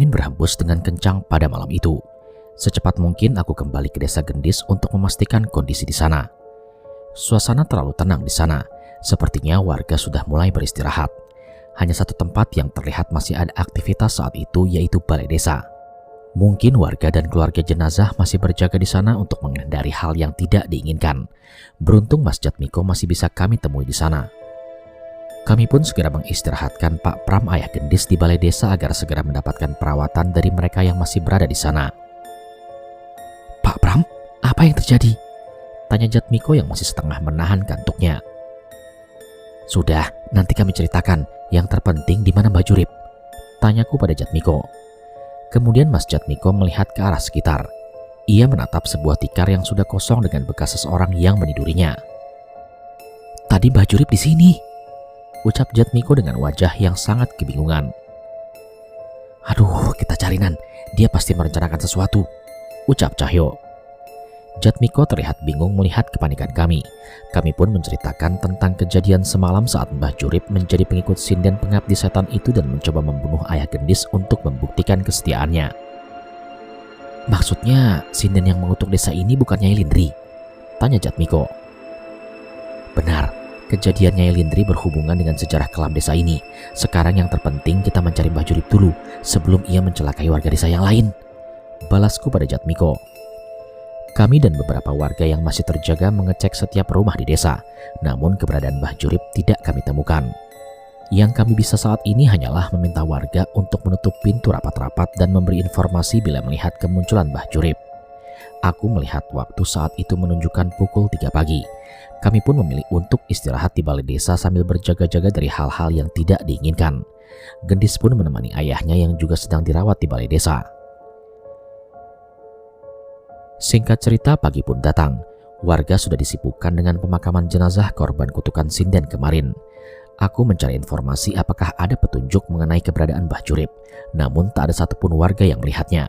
angin berhembus dengan kencang pada malam itu. Secepat mungkin aku kembali ke desa Gendis untuk memastikan kondisi di sana. Suasana terlalu tenang di sana. Sepertinya warga sudah mulai beristirahat. Hanya satu tempat yang terlihat masih ada aktivitas saat itu, yaitu balai desa. Mungkin warga dan keluarga jenazah masih berjaga di sana untuk menghindari hal yang tidak diinginkan. Beruntung Mas Jatmiko masih bisa kami temui di sana. Kami pun segera mengistirahatkan Pak Pram ayah Gendis di balai desa agar segera mendapatkan perawatan dari mereka yang masih berada di sana. "Pak Pram, apa yang terjadi?" tanya Jatmiko yang masih setengah menahan kantuknya. "Sudah, nanti kami ceritakan. Yang terpenting di mana Mbah Jurip?" tanyaku pada Jatmiko. Kemudian Mas Jatmiko melihat ke arah sekitar. Ia menatap sebuah tikar yang sudah kosong dengan bekas seseorang yang menidurinya. "Tadi Mbah Jurip di sini," ucap Jatmiko dengan wajah yang sangat kebingungan. "Aduh, kita cari Nan. Dia pasti merencanakan sesuatu," ucap Cahyo. Jatmiko terlihat bingung melihat kepanikan kami. Kami pun menceritakan tentang kejadian semalam saat Mbah Jurip menjadi pengikut sinden pengabdi setan itu dan mencoba membunuh ayah Gendis untuk membuktikan kesetiaannya. "Maksudnya sinden yang mengutuk desa ini bukan Nyai Lindri?" tanya Jatmiko. "Benar, kejadian Nyai Lindri berhubungan dengan sejarah kelam desa ini. Sekarang yang terpenting kita mencari Mbah Jurip dulu sebelum ia mencelakai warga desa yang lain," balasku pada Jatmiko. Kami dan beberapa warga yang masih terjaga mengecek setiap rumah di desa, namun keberadaan Mbah Jurip tidak kami temukan. Yang kami bisa saat ini hanyalah meminta warga untuk menutup pintu rapat-rapat dan memberi informasi bila melihat kemunculan Mbah Jurip. Aku melihat waktu saat itu menunjukkan pukul 3 pagi. Kami pun memilih untuk istirahat di balai desa sambil berjaga-jaga dari hal-hal yang tidak diinginkan. Gendis pun menemani ayahnya yang juga sedang dirawat di balai desa. Singkat cerita, pagi pun datang. Warga sudah disibukkan dengan pemakaman jenazah korban kutukan sinden kemarin. Aku mencari informasi apakah ada petunjuk mengenai keberadaan Mbah Jurip, namun tak ada satupun warga yang melihatnya.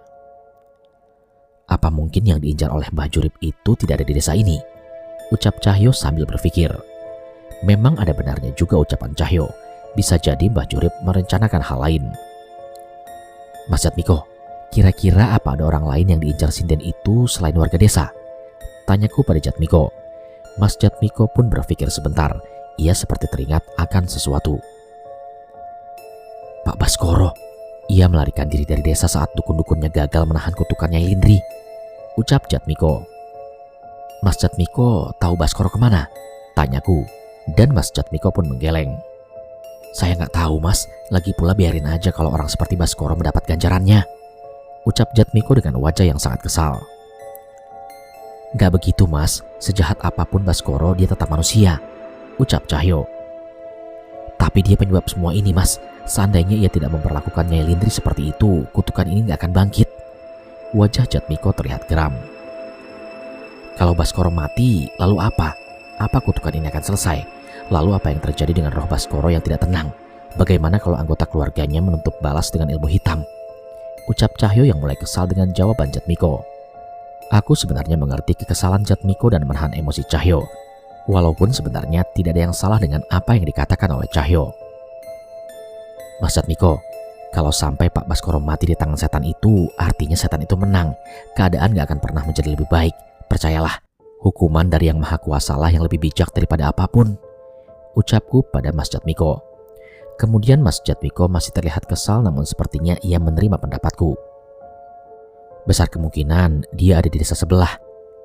"Apa mungkin yang diincar oleh Mbah Jurip itu tidak ada di desa ini?" ucap Cahyo sambil berpikir. Memang ada benarnya juga ucapan Cahyo. Bisa jadi Mbah Jurip merencanakan hal lain. "Mas Jatmiko, kira-kira apa ada orang lain yang diincar sinden itu selain warga desa?" tanyaku pada Jatmiko. Mas Jatmiko pun berpikir sebentar. Ia seperti teringat akan sesuatu. "Pak Baskoro, ia melarikan diri dari desa saat dukun-dukunnya gagal menahan kutukan Nyai Lindri," ucap Jatmiko. "Mas Jatmiko tahu Baskoro kemana?" tanyaku, dan Mas Jatmiko pun menggeleng. "Saya nggak tahu Mas, lagi pula biarin aja kalau orang seperti Baskoro mendapat ganjarannya," ucap Jatmiko dengan wajah yang sangat kesal. "Gak begitu Mas, sejahat apapun Baskoro dia tetap manusia," ucap Cahyo. "Tapi dia penyebab semua ini Mas. Seandainya ia tidak memperlakukan Nyai Lindri seperti itu, kutukan ini gak akan bangkit." Wajah Jatmiko terlihat geram. "Kalau Baskoro mati, lalu apa? Apa kutukan ini akan selesai? Lalu apa yang terjadi dengan roh Baskoro yang tidak tenang? Bagaimana kalau anggota keluarganya menuntut balas dengan ilmu hitam?" ucap Cahyo yang mulai kesal dengan jawaban Jatmiko. Aku sebenarnya mengerti kekesalan Jatmiko dan menahan emosi Cahyo. Walaupun sebenarnya tidak ada yang salah dengan apa yang dikatakan oleh Cahyo. "Mas Jatmiko, kalau sampai Pak Baskoro mati di tangan setan itu, artinya setan itu menang. Keadaan gak akan pernah menjadi lebih baik. Percayalah, hukuman dari Yang Maha Kuasalah yang lebih bijak daripada apapun," ucapku pada Mas Jatmiko. Kemudian Mas Jatmiko masih terlihat kesal, namun sepertinya ia menerima pendapatku. "Besar kemungkinan dia ada di desa sebelah,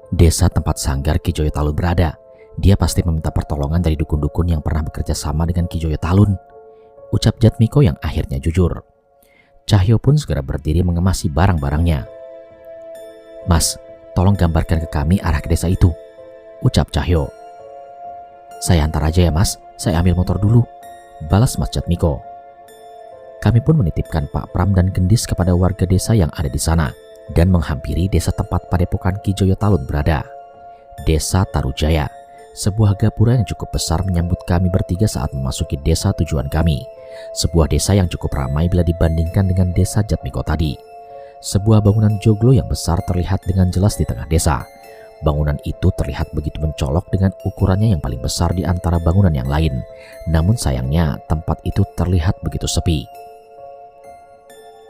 desa tempat sanggar Ki Joyo Talun berada. Dia pasti meminta pertolongan dari dukun-dukun yang pernah bekerja sama dengan Ki Joyo Talun," ucap Jatmiko yang akhirnya jujur. Cahyo pun segera berdiri mengemasi barang-barangnya. "Mas, tolong gambarkan ke kami arah ke desa itu," ucap Cahyo. "Saya antar aja ya Mas, saya ambil motor dulu," balas Mas Jatmiko. Kami pun menitipkan Pak Pram dan Gendis kepada warga desa yang ada di sana dan menghampiri desa tempat padepokan Ki Joyo Talun berada. Desa Tarujaya, sebuah gapura yang cukup besar menyambut kami bertiga saat memasuki desa tujuan kami. Sebuah desa yang cukup ramai bila dibandingkan dengan desa Jatmiko tadi. Sebuah bangunan joglo yang besar terlihat dengan jelas di tengah desa. Bangunan itu terlihat begitu mencolok dengan ukurannya yang paling besar di antara bangunan yang lain. Namun sayangnya tempat itu terlihat begitu sepi.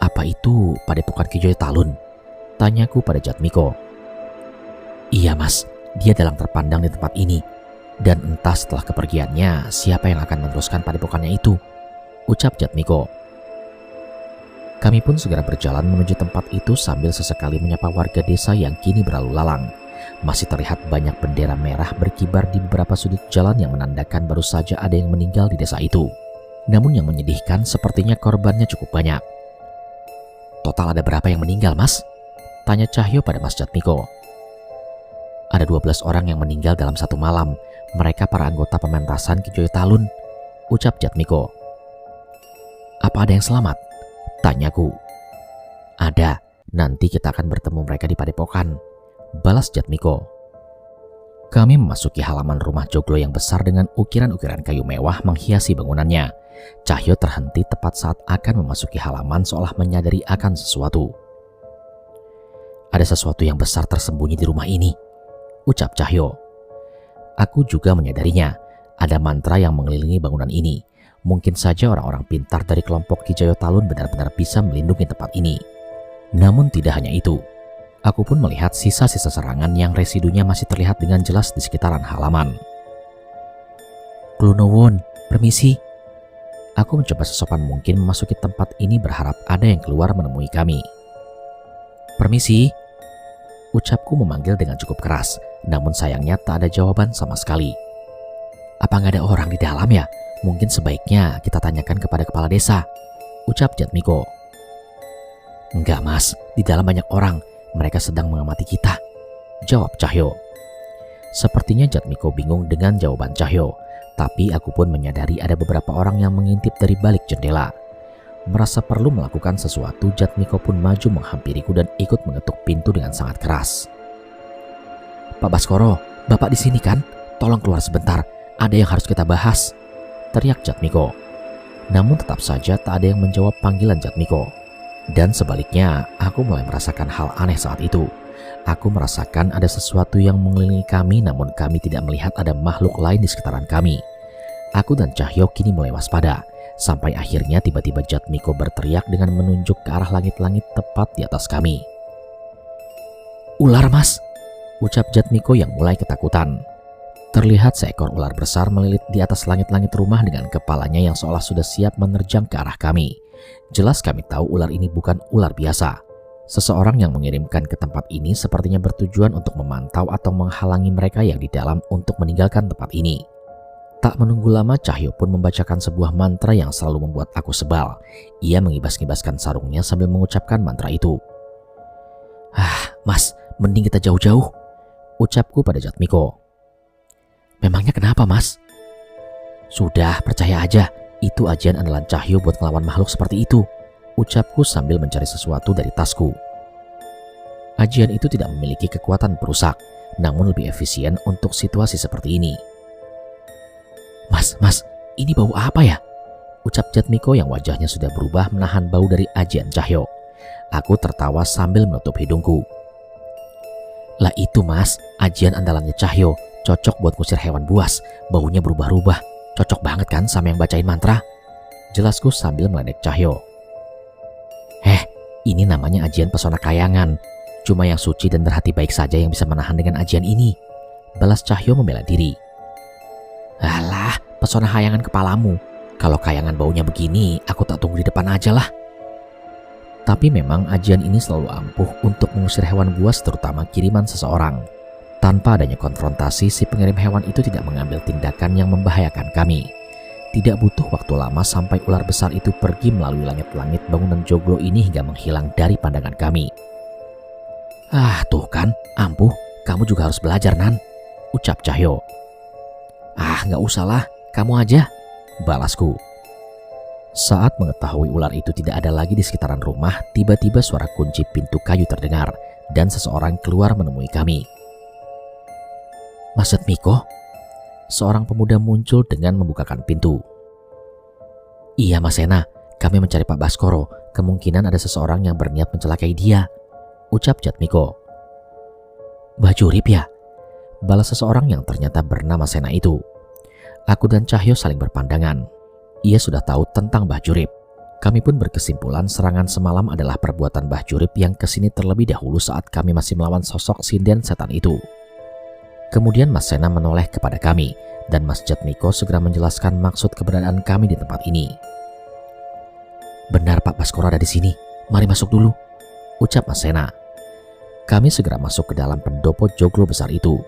Apa itu Padepokan Ki Jaya Talun? Tanyaku pada Jatmiko. Iya mas, dia dalang terpandang di tempat ini. Dan entah setelah kepergiannya siapa yang akan meneruskan padepokannya itu, ucap Jatmiko. Kami pun segera berjalan menuju tempat itu sambil sesekali menyapa warga desa yang kini berlalu lalang. Masih terlihat banyak bendera merah berkibar di beberapa sudut jalan yang menandakan baru saja ada yang meninggal di desa itu. Namun yang menyedihkan sepertinya korbannya cukup banyak. Total ada berapa yang meninggal mas? Tanya Cahyo pada Mas Jatmiko. Ada 12 orang yang meninggal dalam satu malam. Mereka para anggota pementasan Ki Jaya Talun, ucap Jatmiko. Apa ada yang selamat? Tanyaku. Ada, nanti kita akan bertemu mereka di padepokan, balas Jatmiko. Kami memasuki halaman rumah joglo yang besar dengan ukiran-ukiran kayu mewah menghiasi bangunannya. Cahyo terhenti tepat saat akan memasuki halaman seolah menyadari akan sesuatu. Ada sesuatu yang besar tersembunyi di rumah ini, ucap Cahyo. Aku juga menyadarinya, ada mantra yang mengelilingi bangunan ini. Mungkin saja orang-orang pintar dari kelompok Ki Jaya Talun benar-benar bisa melindungi tempat ini. Namun tidak hanya itu. Aku pun melihat sisa-sisa serangan yang residunya masih terlihat dengan jelas di sekitaran halaman. Kulunowon, permisi. Aku mencoba sesopan mungkin memasuki tempat ini berharap ada yang keluar menemui kami. Permisi. Ucapku memanggil dengan cukup keras, namun sayangnya tak ada jawaban sama sekali. Apa nggak ada orang di dalam ya? Mungkin sebaiknya kita tanyakan kepada kepala desa, ucap Jatmiko. Enggak mas, di dalam banyak orang. Mereka sedang mengamati kita, jawab Cahyo. Sepertinya Jatmiko bingung dengan jawaban Cahyo, tapi aku pun menyadari ada beberapa orang yang mengintip dari balik jendela. Merasa perlu melakukan sesuatu, Jatmiko pun maju menghampiriku dan ikut mengetuk pintu dengan sangat keras. Pak Baskoro, Bapak di sini kan? Tolong keluar sebentar, ada yang harus kita bahas, teriak Jatmiko. Namun tetap saja tak ada yang menjawab panggilan Jatmiko. Dan sebaliknya, aku mulai merasakan hal aneh saat itu. Aku merasakan ada sesuatu yang mengelilingi kami, namun kami tidak melihat ada makhluk lain di sekitaran kami. Aku dan Cahyo kini mulai waspada, sampai akhirnya tiba-tiba Jatmiko berteriak dengan menunjuk ke arah langit-langit tepat di atas kami. Ular mas, ucap Jatmiko yang mulai ketakutan. Terlihat seekor ular besar melilit di atas langit-langit rumah dengan kepalanya yang seolah sudah siap menerjang ke arah kami. Jelas kami tahu ular ini bukan ular biasa. Seseorang yang mengirimkan ke tempat ini sepertinya bertujuan untuk memantau atau menghalangi mereka yang di dalam untuk meninggalkan tempat ini. Tak menunggu lama, Cahyo pun membacakan sebuah mantra yang selalu membuat aku sebal. Ia mengibas-ngibaskan sarungnya sambil mengucapkan mantra itu. Mas, mending kita jauh-jauh, ucapku pada Jatmiko. Memangnya kenapa mas? Sudah, percaya aja, itu ajian andalan Cahyo buat ngelawan makhluk seperti itu, ucapku sambil mencari sesuatu dari tasku. Ajian itu tidak memiliki kekuatan perusak, namun lebih efisien untuk situasi seperti ini. Mas, ini bau apa ya? Ucap Jatmiko yang wajahnya sudah berubah menahan bau dari ajian Cahyo. Aku tertawa sambil menutup hidungku. Lah itu mas, ajian andalannya Cahyo, cocok buat ngusir hewan buas, baunya berubah-ubah. Cocok banget kan sama yang bacain mantra? Jelasku sambil meledek Cahyo. Ini namanya ajian pesona kayangan. Cuma yang suci dan berhati baik saja yang bisa menahan dengan ajian ini, balas Cahyo membela diri. Alah, pesona kayangan kepalamu. Kalau kayangan baunya begini, aku tak tunggu di depan aja lah. Tapi memang ajian ini selalu ampuh untuk mengusir hewan buas, terutama kiriman seseorang. Tanpa adanya konfrontasi, si pengirim hewan itu tidak mengambil tindakan yang membahayakan kami. Tidak butuh waktu lama sampai ular besar itu pergi melalui langit-langit bangunan joglo ini hingga menghilang dari pandangan kami. Tuh kan, ampuh, kamu juga harus belajar Nan, ucap Cahyo. Nggak usah lah, kamu aja, balasku. Saat mengetahui ular itu tidak ada lagi di sekitaran rumah, tiba-tiba suara kunci pintu kayu terdengar dan seseorang keluar menemui kami. Mas Jatmiko? Seorang pemuda muncul dengan membukakan pintu. Iya Mas Sena, kami mencari Pak Baskoro. Kemungkinan ada seseorang yang berniat mencelakai dia, ucap Jatmiko. Mbah Jurip ya? Balas seseorang yang ternyata bernama Sena itu. Aku dan Cahyo saling berpandangan. Ia sudah tahu tentang Mbah Jurip. Kami pun berkesimpulan serangan semalam adalah perbuatan Mbah Jurip yang kesini terlebih dahulu saat kami masih melawan sosok sinden setan itu. Kemudian Mas Sena menoleh kepada kami dan Mas Jatmiko segera menjelaskan maksud keberadaan kami di tempat ini. "Benar Pak Baskoro ada di sini, mari masuk dulu," ucap Mas Sena. Kami segera masuk ke dalam pendopo joglo besar itu.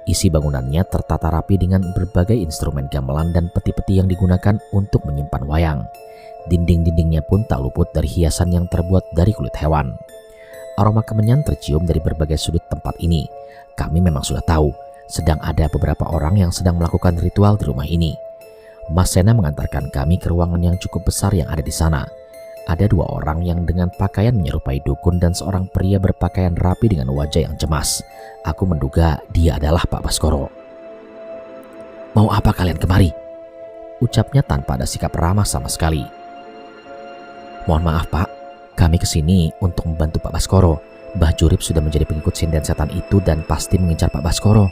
Isi bangunannya tertata rapi dengan berbagai instrumen gamelan dan peti-peti yang digunakan untuk menyimpan wayang. Dinding-dindingnya pun tak luput dari hiasan yang terbuat dari kulit hewan. Aroma kemenyan tercium dari berbagai sudut tempat ini. Kami memang sudah tahu, sedang ada beberapa orang yang sedang melakukan ritual di rumah ini. Mas Sena mengantarkan kami ke ruangan yang cukup besar yang ada di sana. Ada 2 orang yang dengan pakaian menyerupai dukun dan seorang pria berpakaian rapi dengan wajah yang cemas. Aku menduga dia adalah Pak Baskoro. "Mau apa kalian kemari?" ucapnya tanpa ada sikap ramah sama sekali. "Mohon maaf Pak, kami kesini untuk membantu Pak Baskoro. Mbah Jurip sudah menjadi pengikut sinden setan itu dan pasti mengincar Pak Baskoro,"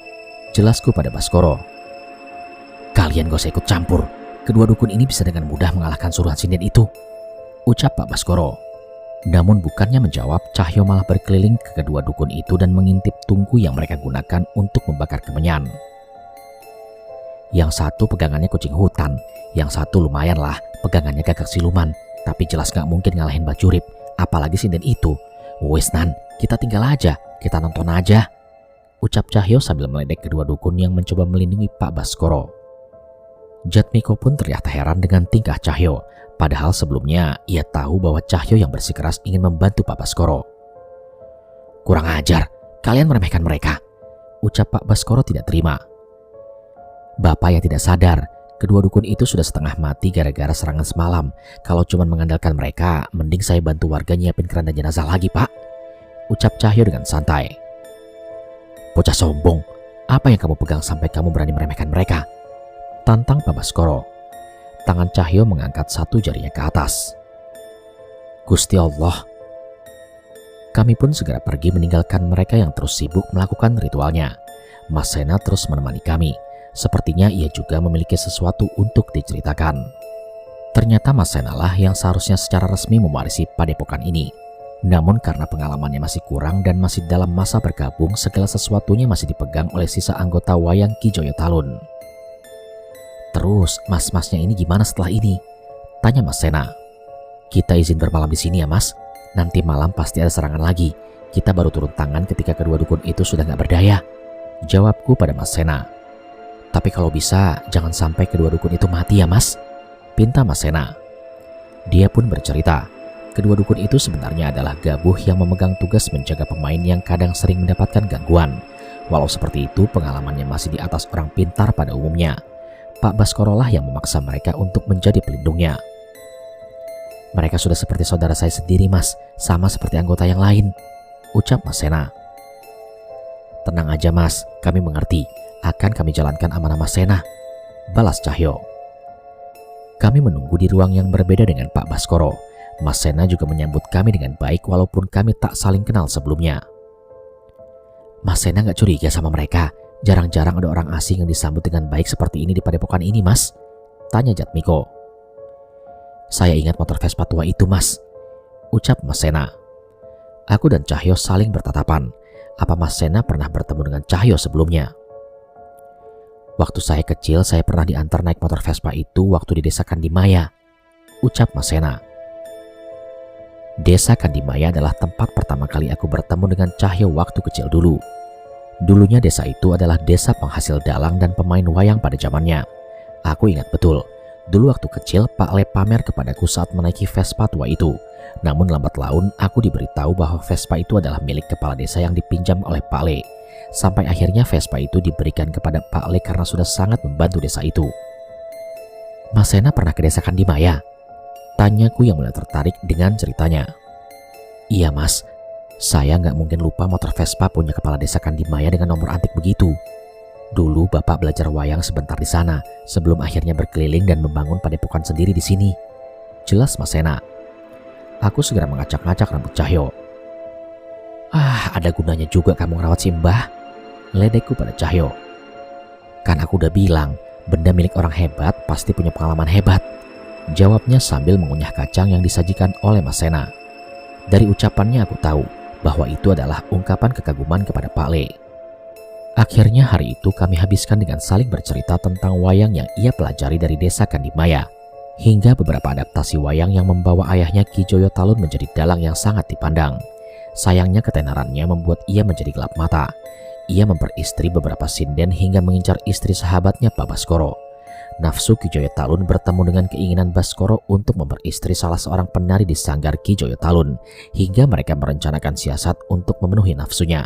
jelasku pada Baskoro. "Kalian gak usah ikut campur, kedua dukun ini bisa dengan mudah mengalahkan suruhan sinden itu," ucap Pak Baskoro. Namun bukannya menjawab, Cahyo malah berkeliling ke kedua dukun itu dan mengintip tungku yang mereka gunakan untuk membakar kemenyan. Yang satu pegangannya kucing hutan, yang satu lumayan lah pegangannya gagak siluman, tapi jelas gak mungkin ngalahin Mbah Jurip, apalagi sinden itu. "Wes Nan, kita tinggal aja, kita nonton aja," ucap Cahyo sambil meledek kedua dukun yang mencoba melindungi Pak Baskoro. Jatmiko pun terlihat heran dengan tingkah Cahyo, padahal sebelumnya ia tahu bahwa Cahyo yang bersikeras ingin membantu Pak Baskoro. "Kurang ajar, kalian meremehkan mereka," ucap Pak Baskoro tidak terima. "Bapak yang tidak sadar, kedua dukun itu sudah setengah mati gara-gara serangan semalam. Kalau cuma mengandalkan mereka, mending saya bantu warga nyiapin keranda jenazah lagi Pak," ucap Cahyo dengan santai. "Bocah sombong, apa yang kamu pegang sampai kamu berani meremehkan mereka?" tantang Pak Baskoro. Tangan Cahyo mengangkat satu jarinya ke atas. "Gusti Allah." Kami pun segera pergi meninggalkan mereka yang terus sibuk melakukan ritualnya. Mas Sena terus menemani kami. Sepertinya ia juga memiliki sesuatu untuk diceritakan. Ternyata Mas Sena lah yang seharusnya secara resmi mewarisi padepokan ini. Namun karena pengalamannya masih kurang dan masih dalam masa bergabung, segala sesuatunya masih dipegang oleh sisa anggota Wayang Ki Joyo Talun. "Terus mas-masnya ini gimana setelah ini?" tanya Mas Sena. "Kita izin bermalam di sini ya Mas. Nanti malam pasti ada serangan lagi. Kita baru turun tangan ketika kedua dukun itu sudah gak berdaya," jawabku pada Mas Sena. "Tapi kalau bisa jangan sampai kedua dukun itu mati ya Mas," pinta Mas Sena. Dia pun bercerita, kedua dukun itu sebenarnya adalah gabuh yang memegang tugas menjaga pemain yang kadang sering mendapatkan gangguan. Walau seperti itu, pengalamannya masih di atas orang pintar pada umumnya. Pak Baskoro lah yang memaksa mereka untuk menjadi pelindungnya. "Mereka sudah seperti saudara saya sendiri Mas, sama seperti anggota yang lain," ucap Mas Sena. "Tenang aja Mas, kami mengerti. Akan kami jalankan amanah Mas Sena," balas Cahyo. Kami menunggu di ruang yang berbeda dengan Pak Baskoro. Mas Sena juga menyambut kami dengan baik walaupun kami tak saling kenal sebelumnya. "Mas Sena gak curiga sama mereka? Jarang-jarang ada orang asing yang disambut dengan baik seperti ini di padepokan ini Mas?" tanya Jatmiko. "Saya ingat motor Vespa tua itu Mas," ucap Mas Sena. Aku dan Cahyo saling bertatapan. Apa Mas Sena pernah bertemu dengan Cahyo sebelumnya? "Waktu saya kecil saya pernah diantar naik motor Vespa itu waktu di Desa Kandimaya," ucap Mas Sena. Desa Kandimaya adalah tempat pertama kali aku bertemu dengan Cahyo waktu kecil dulu. Dulunya desa itu adalah desa penghasil dalang dan pemain wayang pada zamannya. Aku ingat betul, dulu waktu kecil Pak Le pamer kepadaku saat menaiki Vespa tua itu. Namun lambat laun aku diberitahu bahwa Vespa itu adalah milik kepala desa yang dipinjam oleh Pak Le. Sampai akhirnya Vespa itu diberikan kepada Pak Le karena sudah sangat membantu desa itu. "Mas Sena pernah ke Desa Kandimaya?" tanyaku yang mulai tertarik dengan ceritanya. "Iya Mas. Saya nggak mungkin lupa motor Vespa punya kepala desa Kandimaya dengan nomor antik begitu. Dulu Bapak belajar wayang sebentar di sana sebelum akhirnya berkeliling dan membangun padepokan sendiri di sini," jelas Mas Sena. Aku segera mengacak-ngacak rambut Cahyo. "Ada gunanya juga kamu ngerawat si Mbah," ledekku pada Cahyo. "Kan aku udah bilang, benda milik orang hebat pasti punya pengalaman hebat. Jawabnya sambil mengunyah kacang yang disajikan oleh Mas Sena. Dari ucapannya aku tahu bahwa itu adalah ungkapan kekaguman kepada Pak Le. Akhirnya hari itu kami habiskan dengan saling bercerita tentang wayang yang ia pelajari dari desa Kandimaya, hingga beberapa adaptasi wayang yang membawa ayahnya Ki Joyo Talun menjadi dalang yang sangat dipandang. Sayangnya ketenarannya membuat ia menjadi gelap mata. Ia memperistri beberapa sinden hingga mengincar istri sahabatnya Pak Baskoro. Nafsu Ki Joyo Talun bertemu dengan keinginan Baskoro untuk memperistri salah seorang penari di sanggar Ki Joyo Talun, hingga mereka merencanakan siasat untuk memenuhi nafsunya.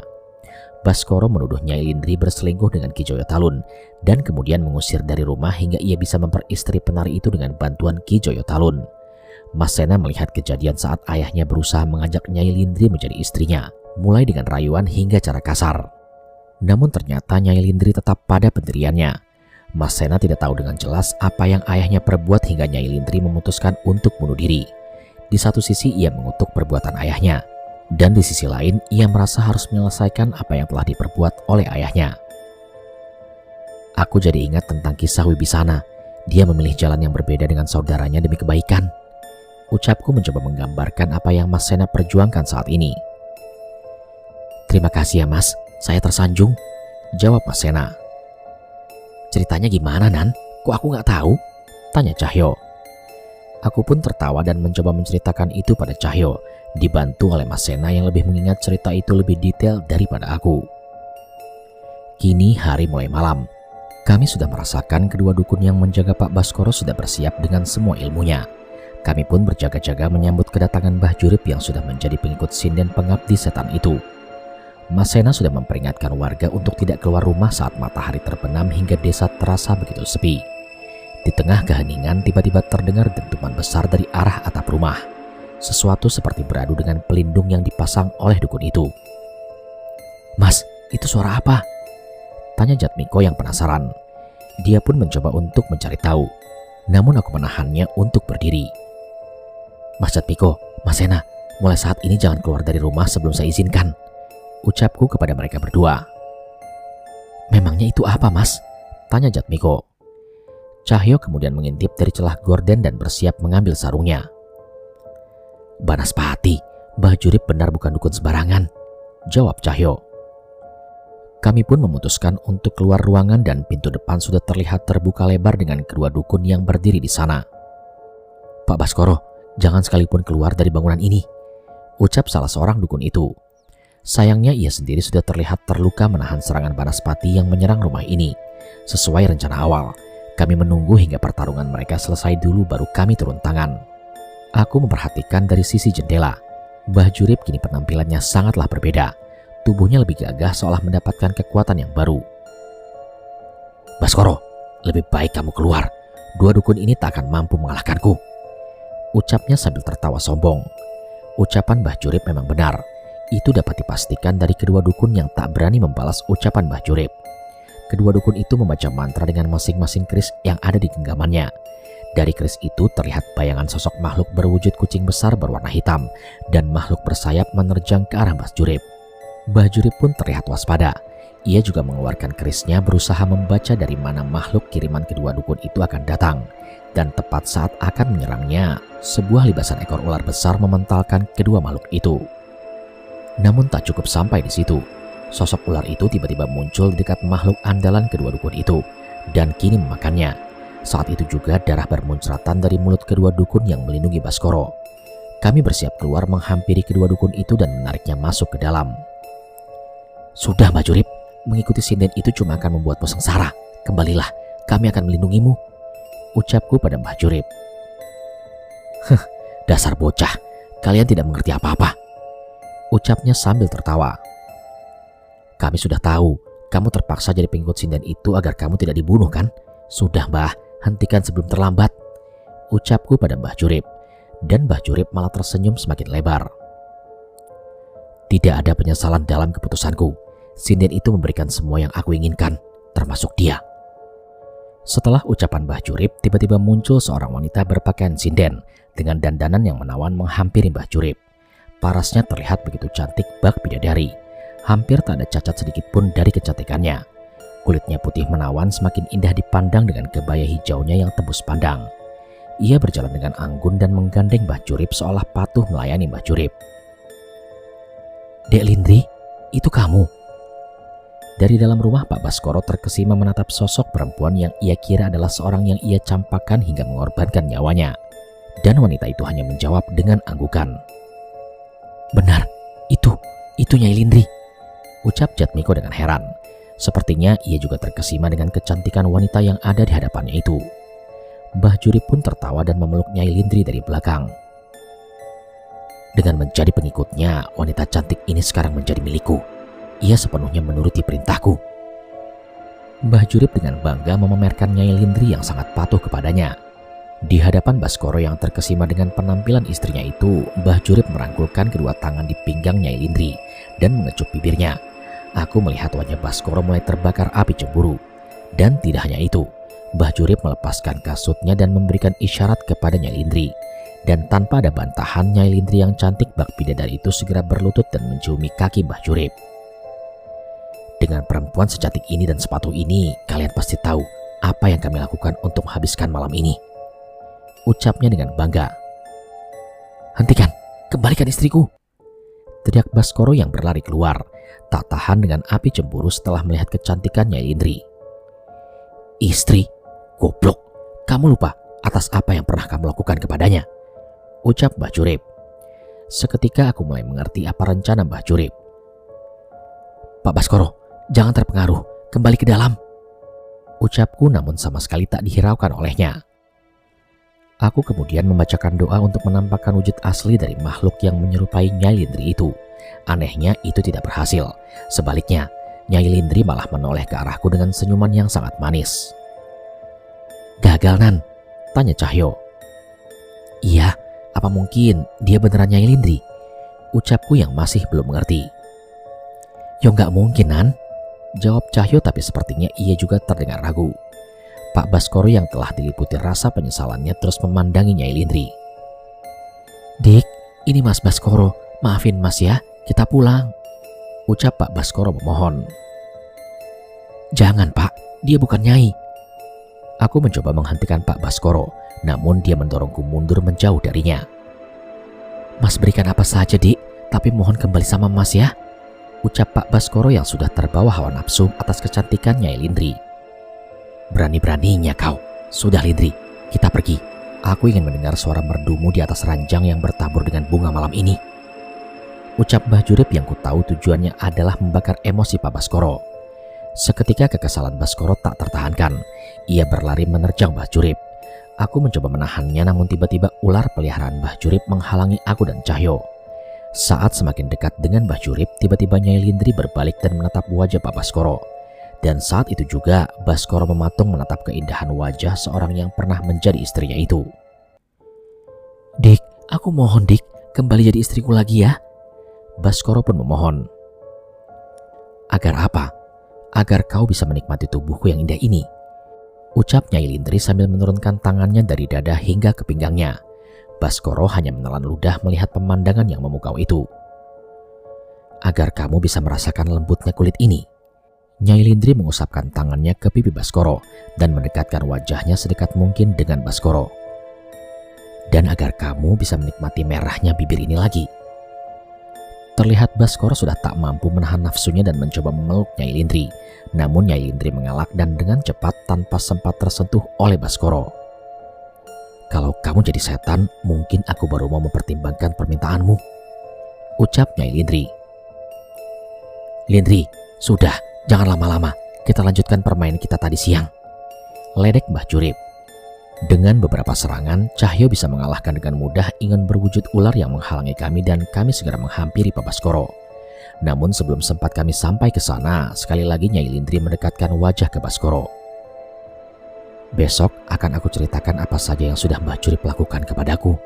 Baskoro menuduh Nyai Lindri berselingkuh dengan Ki Joyo Talun dan kemudian mengusir dari rumah hingga ia bisa memperistri penari itu dengan bantuan Ki Joyo Talun. Mas Sena melihat kejadian saat ayahnya berusaha mengajak Nyai Lindri menjadi istrinya, mulai dengan rayuan hingga cara kasar. Namun ternyata Nyai Lindri tetap pada pendiriannya. Mas Sena tidak tahu dengan jelas apa yang ayahnya perbuat hingga Nyai Lindri memutuskan untuk bunuh diri. Di satu sisi ia mengutuk perbuatan ayahnya, dan di sisi lain ia merasa harus menyelesaikan apa yang telah diperbuat oleh ayahnya. Aku jadi ingat tentang kisah Wibisana. Dia memilih jalan yang berbeda dengan saudaranya demi kebaikan. Ucapku mencoba menggambarkan apa yang Mas Sena perjuangkan saat ini. Terima kasih ya Mas, saya tersanjung, jawab Mas Sena. Ceritanya gimana Nan? Kok aku nggak tahu? Tanya Cahyo. Aku pun tertawa dan mencoba menceritakan itu pada Cahyo, dibantu oleh Mas Sena yang lebih mengingat cerita itu lebih detail daripada aku. Kini hari mulai malam. Kami sudah merasakan kedua dukun yang menjaga Pak Baskoro sudah bersiap dengan semua ilmunya. Kami pun berjaga-jaga menyambut kedatangan Mbah Jurip yang sudah menjadi pengikut sinden pengabdi setan itu. Mas Sena sudah memperingatkan warga untuk tidak keluar rumah saat matahari terbenam hingga desa terasa begitu sepi. Di tengah keheningan tiba-tiba terdengar dentuman besar dari arah atap rumah. Sesuatu seperti beradu dengan pelindung yang dipasang oleh dukun itu. Mas, itu suara apa? Tanya Jatmiko yang penasaran. Dia pun mencoba untuk mencari tahu. Namun aku menahannya untuk berdiri. Mas Jatmiko, Mas Sena, mulai saat ini jangan keluar dari rumah sebelum saya izinkan, ucapku kepada mereka berdua. Memangnya itu apa Mas? Tanya Jatmiko. Cahyo kemudian mengintip dari celah gorden dan bersiap mengambil sarungnya. Banaspati, Mbah Jurip benar bukan dukun sembarangan, jawab Cahyo. Kami pun memutuskan untuk keluar ruangan dan pintu depan sudah terlihat terbuka lebar dengan kedua dukun yang berdiri di sana. Pak Baskoro, jangan sekalipun keluar dari bangunan ini, ucap salah seorang dukun itu. Sayangnya ia sendiri sudah terlihat terluka menahan serangan Banaspati yang menyerang rumah ini. Sesuai rencana awal, kami menunggu hingga pertarungan mereka selesai dulu baru kami turun tangan. Aku memperhatikan dari sisi jendela. Mbah Jurip kini penampilannya sangatlah berbeda. Tubuhnya lebih gagah seolah mendapatkan kekuatan yang baru. Baskoro, lebih baik kamu keluar. Dua dukun ini tak akan mampu mengalahkanku, ucapnya sambil tertawa sombong. Ucapan Mbah Jurip memang benar. Itu dapat dipastikan dari kedua dukun yang tak berani membalas ucapan Mbah Jurip. Kedua dukun itu membaca mantra dengan masing-masing keris yang ada di genggamannya. Dari keris itu terlihat bayangan sosok makhluk berwujud kucing besar berwarna hitam dan makhluk bersayap menerjang ke arah Mbah Jurip. Mbah Jurip pun terlihat waspada. Ia juga mengeluarkan kerisnya berusaha membaca dari mana makhluk kiriman kedua dukun itu akan datang. Dan tepat saat akan menyerangnya, sebuah libasan ekor ular besar mementalkan kedua makhluk itu. Namun tak cukup sampai di situ. Sosok ular itu tiba-tiba muncul di dekat makhluk andalan kedua dukun itu dan kini memakannya. Saat itu juga darah bermuncratan dari mulut kedua dukun yang melindungi Baskoro. Kami bersiap keluar menghampiri kedua dukun itu dan menariknya masuk ke dalam. Sudah Mbah Jurip, mengikuti sinden itu cuma akan membuatmu sengsara. Kembalilah, kami akan melindungimu, ucapku pada Mbah Jurip. Dasar bocah, kalian tidak mengerti apa-apa, ucapnya sambil tertawa. Kami sudah tahu, kamu terpaksa jadi pengikut sinden itu agar kamu tidak dibunuh kan? Sudah Mbah, hentikan sebelum terlambat, ucapku pada Mbah Jurip. Dan Mbah Jurip malah tersenyum semakin lebar. Tidak ada penyesalan dalam keputusanku. Sinden itu memberikan semua yang aku inginkan, termasuk dia. Setelah ucapan Mbah Jurip, tiba-tiba muncul seorang wanita berpakaian sinden dengan dandanan yang menawan menghampiri Mbah Jurip. Parasnya terlihat begitu cantik bak bidadari. Hampir tak ada cacat sedikit pun dari kecantikannya. Kulitnya putih menawan semakin indah dipandang dengan kebaya hijaunya yang tembus pandang. Ia berjalan dengan anggun dan menggandeng Mbah Jurip seolah patuh melayani Mbah Jurip. "Dek Lindri, itu kamu?" Dari dalam rumah Pak Baskoro terkesima menatap sosok perempuan yang ia kira adalah seorang yang ia campakkan hingga mengorbankan nyawanya. Dan wanita itu hanya menjawab dengan anggukan. "Benar, itu Nyai Lindri," ucap Jatmiko dengan heran. Sepertinya ia juga terkesima dengan kecantikan wanita yang ada di hadapannya itu. Mbah Jurip pun tertawa dan memeluk Nyai Lindri dari belakang. "Dengan menjadi pengikutnya, wanita cantik ini sekarang menjadi milikku. Ia sepenuhnya menuruti perintahku." Mbah Jurip dengan bangga memamerkan Nyai Lindri yang sangat patuh kepadanya. Di hadapan Baskoro yang terkesima dengan penampilan istrinya itu, Mbah Jurip merangkulkan kedua tangan di pinggang Nyai Lindri dan mengecup bibirnya. Aku melihat wajah Baskoro mulai terbakar api cemburu. Dan tidak hanya itu, Mbah Jurip melepaskan kasutnya dan memberikan isyarat kepada Nyai Lindri. Dan tanpa ada bantahan, Nyai Lindri yang cantik bak bidadari itu segera berlutut dan menciumi kaki Mbah Jurip. "Dengan perempuan secantik ini dan sepatu ini, kalian pasti tahu apa yang kami lakukan untuk menghabiskan malam ini," ucapnya dengan bangga. "Hentikan, kembalikan istriku!" teriak Baskoro yang berlari keluar, tak tahan dengan api cemburu setelah melihat kecantikan Nyai Lindri. "Istri? Goblok, kamu lupa atas apa yang pernah kamu lakukan kepadanya," ucap Mbah Jurip. Seketika aku mulai mengerti apa rencana Mbah Jurip. "Pak Baskoro, jangan terpengaruh, kembali ke dalam," ucapku namun sama sekali tak dihiraukan olehnya. Aku kemudian membacakan doa untuk menampakkan wujud asli dari makhluk yang menyerupai Nyai Lindri itu. Anehnya itu tidak berhasil. Sebaliknya, Nyai Lindri malah menoleh ke arahku dengan senyuman yang sangat manis. "Gagal, Nan?" tanya Cahyo. "Iya, apa mungkin dia beneran Nyai Lindri?" ucapku yang masih belum mengerti. "Yo nggak mungkin, Nan," jawab Cahyo, tapi sepertinya ia juga terdengar ragu. Pak Baskoro yang telah diliputi rasa penyesalannya terus memandangi Nyai Lindri. "Dik, ini Mas Baskoro, maafin Mas ya, kita pulang," ucap Pak Baskoro memohon. "Jangan Pak, dia bukan Nyai." Aku mencoba menghentikan Pak Baskoro, namun dia mendorongku mundur menjauh darinya. "Mas berikan apa saja Dik, tapi mohon kembali sama Mas ya," ucap Pak Baskoro yang sudah terbawa hawa nafsu atas kecantikan Nyai Lindri. "Berani-beraninya kau. Sudah Lindri, kita pergi. Aku ingin mendengar suara merdumu di atas ranjang yang bertabur dengan bunga malam ini," ucap Mbah Jurip yang ku tahu tujuannya adalah membakar emosi Pak Baskoro. Seketika kekesalan Baskoro tak tertahankan. Ia berlari menerjang Mbah Jurip. Aku mencoba menahannya, namun tiba-tiba ular peliharaan Mbah Jurip menghalangi aku dan Cahyo. Saat semakin dekat dengan Mbah Jurip, tiba-tiba Nyai Lindri berbalik dan menatap wajah Pak Baskoro. Dan saat itu juga Baskoro mematung menatap keindahan wajah seorang yang pernah menjadi istrinya itu. "Dik, aku mohon Dik, kembali jadi istriku lagi ya," Baskoro pun memohon. "Agar apa? Agar kau bisa menikmati tubuhku yang indah ini," ucap Nyai Lindri sambil menurunkan tangannya dari dada hingga ke pinggangnya. Baskoro hanya menelan ludah melihat pemandangan yang memukau itu. "Agar kamu bisa merasakan lembutnya kulit ini," Nyai Lindri mengusapkan tangannya ke pipi Baskoro dan mendekatkan wajahnya sedekat mungkin dengan Baskoro. "Dan agar kamu bisa menikmati merahnya bibir ini lagi." Terlihat Baskoro sudah tak mampu menahan nafsunya dan mencoba memeluk Nyai Lindri. Namun Nyai Lindri mengelak dan dengan cepat tanpa sempat tersentuh oleh Baskoro. "Kalau kamu jadi setan, mungkin aku baru mau mempertimbangkan permintaanmu," ucap Nyai Lindri. "Lindri, sudah, jangan lama-lama, kita lanjutkan permainan kita tadi siang," ledek Mbah Jurip. Dengan beberapa serangan, Cahyo bisa mengalahkan dengan mudah ingin berwujud ular yang menghalangi kami dan kami segera menghampiri Pak Baskoro. Namun sebelum sempat kami sampai ke sana, sekali lagi Nyai Lindri mendekatkan wajah ke Baskoro. "Besok akan aku ceritakan apa saja yang sudah Mbah Jurip lakukan kepadaku."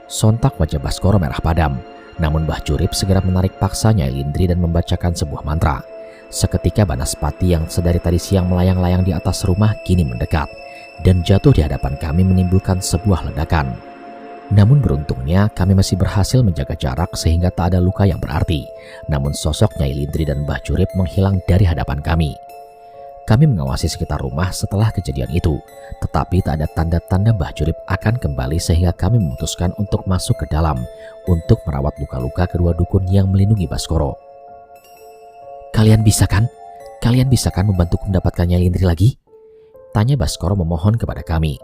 Sontak wajah Baskoro merah padam, namun Mbah Jurip segera menarik paksa Nyai Lindri dan membacakan sebuah mantra. Seketika Banaspati yang sedari tadi siang melayang-layang di atas rumah kini mendekat dan jatuh di hadapan kami menimbulkan sebuah ledakan. Namun beruntungnya kami masih berhasil menjaga jarak sehingga tak ada luka yang berarti. Namun sosok Nyai Lindri dan Mbah Jurip menghilang dari hadapan kami. Kami mengawasi sekitar rumah setelah kejadian itu, tetapi tak ada tanda-tanda Mbah Jurip akan kembali sehingga kami memutuskan untuk masuk ke dalam untuk merawat luka-luka kedua dukun yang melindungi Baskoro. Kalian bisa kan? Kalian bisa kan membantuku mendapatkan Nyai Lindri lagi? Tanya Baskoro memohon kepada kami.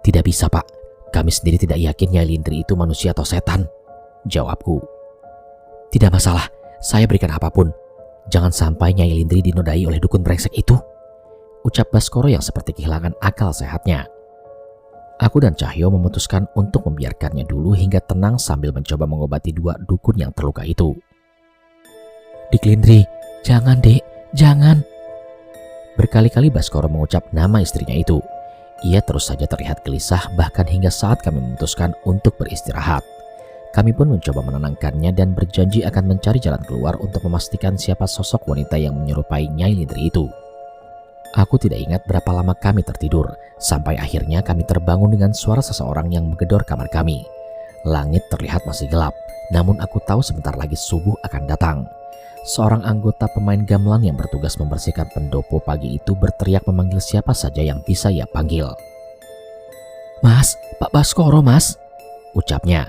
Tidak bisa, Pak. Kami sendiri tidak yakin Nyai Lindri itu manusia atau setan, jawabku. Tidak masalah, saya berikan apapun. Jangan sampai Nyai Lindri dinodai oleh dukun brengsek itu, ucap Baskoro yang seperti kehilangan akal sehatnya. Aku dan Cahyo memutuskan untuk membiarkannya dulu hingga tenang sambil mencoba mengobati dua dukun yang terluka itu. Dik Lindri, jangan dek, jangan. Berkali-kali Baskoro mengucap nama istrinya itu. Ia terus saja terlihat gelisah bahkan hingga saat kami memutuskan untuk beristirahat. Kami pun mencoba menenangkannya dan berjanji akan mencari jalan keluar untuk memastikan siapa sosok wanita yang menyerupai Nyai Lindri itu. Aku tidak ingat berapa lama kami tertidur, sampai akhirnya kami terbangun dengan suara seseorang yang menggedor kamar kami. Langit terlihat masih gelap, namun aku tahu sebentar lagi subuh akan datang. Seorang anggota pemain gamelan yang bertugas membersihkan pendopo pagi itu berteriak memanggil siapa saja yang bisa ia panggil. Mas, Pak Baskoro mas, ucapnya.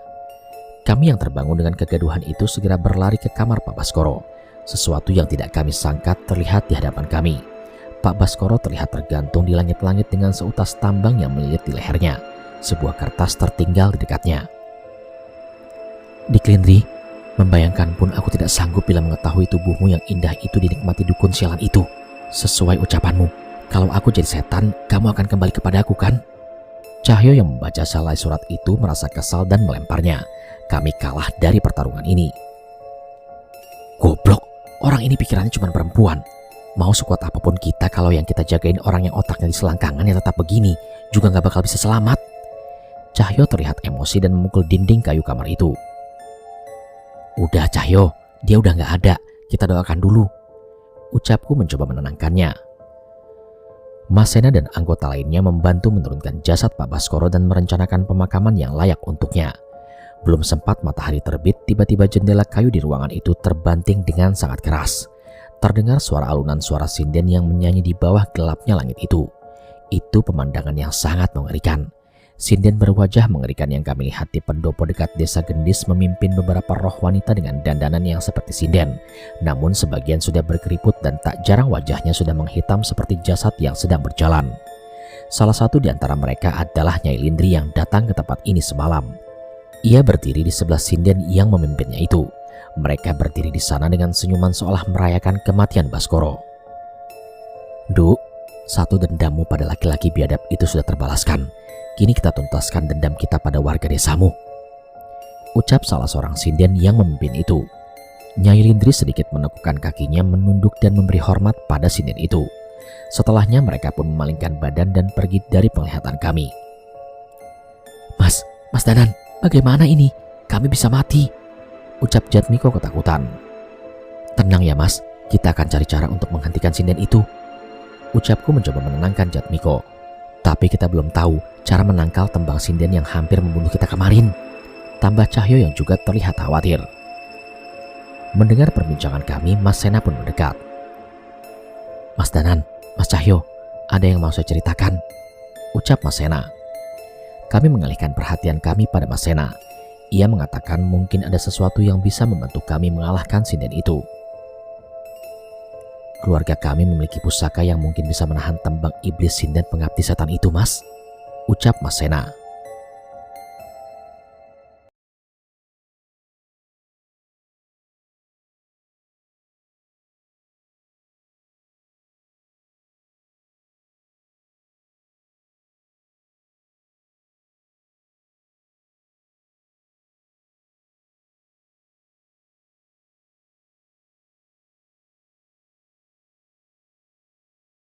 Kami yang terbangun dengan kegaduhan itu segera berlari ke kamar Pak Baskoro. Sesuatu yang tidak kami sangka terlihat di hadapan kami. Pak Baskoro terlihat tergantung di langit-langit dengan seutas tambang yang melilit di lehernya. Sebuah kertas tertinggal di dekatnya. Dik Lindri, membayangkan pun aku tidak sanggup bila mengetahui tubuhmu yang indah itu dinikmati dukun sialan itu. Sesuai ucapanmu, kalau aku jadi setan, kamu akan kembali kepadaku kan? Cahyo yang membaca selai surat itu merasa kesal dan melemparnya. Kami kalah dari pertarungan ini. Goblok, orang ini pikirannya cuma perempuan. Mau sekuat apapun kita, kalau yang kita jagain orang yang otaknya di selangkangan yang tetap begini, juga gak bakal bisa selamat. Cahyo terlihat emosi dan memukul dinding kayu kamar itu. Udah Cahyo, dia udah gak ada, kita doakan dulu, ucapku mencoba menenangkannya. Mas Sena dan anggota lainnya membantu menurunkan jasad Pak Baskoro dan merencanakan pemakaman yang layak untuknya. Belum sempat matahari terbit, tiba-tiba jendela kayu di ruangan itu terbanting dengan sangat keras. Terdengar suara alunan suara sinden yang menyanyi di bawah gelapnya langit itu. Itu pemandangan yang sangat mengerikan. Sinden berwajah mengerikan yang kami lihat di pendopo dekat desa Gendis memimpin beberapa roh wanita dengan dandanan yang seperti sinden. Namun sebagian sudah berkeriput dan tak jarang wajahnya sudah menghitam seperti jasad yang sedang berjalan. Salah satu di antara mereka adalah Nyai Lindri yang datang ke tempat ini semalam. Ia berdiri di sebelah sinden yang memimpinnya itu. Mereka berdiri di sana dengan senyuman seolah merayakan kematian Baskoro. Duk, satu dendammu pada laki-laki biadab itu sudah terbalaskan. Kini kita tuntaskan dendam kita pada warga desamu, ucap salah seorang sinden yang memimpin itu. Nyai Lindri sedikit menekukkan kakinya menunduk dan memberi hormat pada sinden itu. Setelahnya mereka pun memalingkan badan dan pergi dari penglihatan kami. Mas Danan, bagaimana ini? Kami bisa mati, ucap Jatmiko ketakutan. Tenang ya mas, kita akan cari cara untuk menghentikan sinden itu, ucapku mencoba menenangkan Jatmiko. Tapi kita belum tahu cara menangkal tembang sinden yang hampir membunuh kita kemarin, tambah Cahyo yang juga terlihat khawatir. Mendengar perbincangan kami, Mas Sena pun mendekat. Mas Danan, Mas Cahyo, ada yang mau saya ceritakan, ucap Mas Sena. Kami mengalihkan perhatian kami pada Mas Sena. Ia mengatakan mungkin ada sesuatu yang bisa membantu kami mengalahkan sinden itu. Keluarga kami memiliki pusaka yang mungkin bisa menahan tembang iblis sinden pengabdi setan itu mas, ucap Mas Sena.